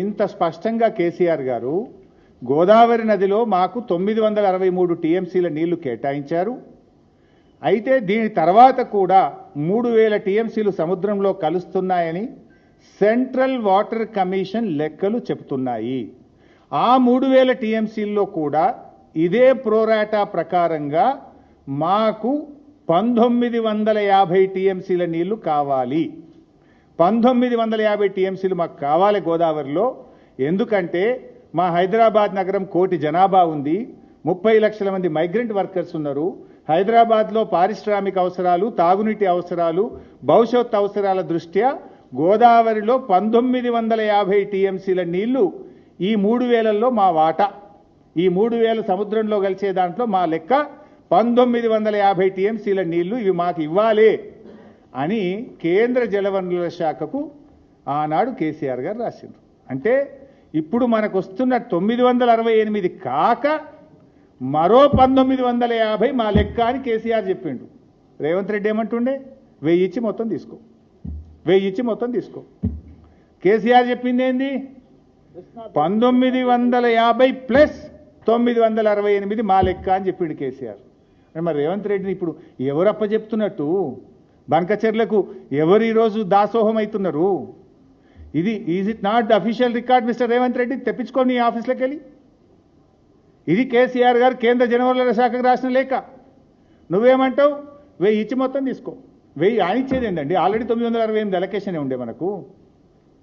ఇంత స్పష్టంగా కేసీఆర్ గారు గోదావరి నదిలో మాకు 963 టీఎంసీల నీళ్లు కేటాయించారు. అయితే దీని తర్వాత కూడా 3000 టీఎంసీలు సముద్రంలో కలుస్తున్నాయని సెంట్రల్ వాటర్ కమిషన్ లెక్కలు చెబుతున్నాయి. ఆ 3000 టీఎంసీల్లో కూడా ఇదే ప్రోరాటా ప్రకారంగా మాకు 1950 టీఎంసీల నీళ్లు కావాలి. 1950 టీఎంసీలు మాకు కావాలి గోదావరిలో. ఎందుకంటే మా హైదరాబాద్ నగరం 1 కోటి జనాభా ఉంది, 30 లక్షల మంది మైగ్రెంట్ వర్కర్స్ ఉన్నారు. హైదరాబాద్లో పారిశ్రామిక అవసరాలు, తాగునీటి అవసరాలు, భవిష్యత్ అవసరాల దృష్ట్యా గోదావరిలో 1950 టీఎంసీల నీళ్లు ఈ 3000లో మా వాటా. ఈ 3000 సముద్రంలో కలిసే దాంట్లో మా లెక్క 1950 టీఎంసీల నీళ్లు ఇవి మాకు ఇవ్వాలి అని కేంద్ర జలవనరుల శాఖకు ఆనాడు కేసీఆర్ గారు రాసిండ్రు. అంటే ఇప్పుడు మనకు వస్తున్న 968 కాక మరో 1950 మా లెక్క అని కేసీఆర్ చెప్పిండు. రేవంత్ రెడ్డి ఏమంటుండే 1000 ఇచ్చి మొత్తం తీసుకో, 1000 ఇచ్చి మొత్తం తీసుకో. కేసీఆర్ చెప్పింది ఏంది 1950 ప్లస్ 968 మా లెక్క అని చెప్పిండు కేసీఆర్. మరి రేవంత్ రెడ్డిని ఇప్పుడు ఎవరప్ప చెప్తున్నట్టు? బంకచెర్లకు ఎవరు ఈరోజు దాసోహం అవుతున్నారు? Is it not official record mister Revanth Reddy? తెప్పించుకోండి ఈ ఆఫీస్లోకి వెళ్ళి. ఇది కేసీఆర్ గారు కేంద్ర జలవనరుల శాఖకు రాసిన లేఖ. నువ్వేమంటావు 1000 ఇచ్చి మొత్తం తీసుకో. 1000 ఆనిచ్చేది ఏంటండి? ఆల్రెడీ 968 అలొకేషన్ ఉండే మనకు.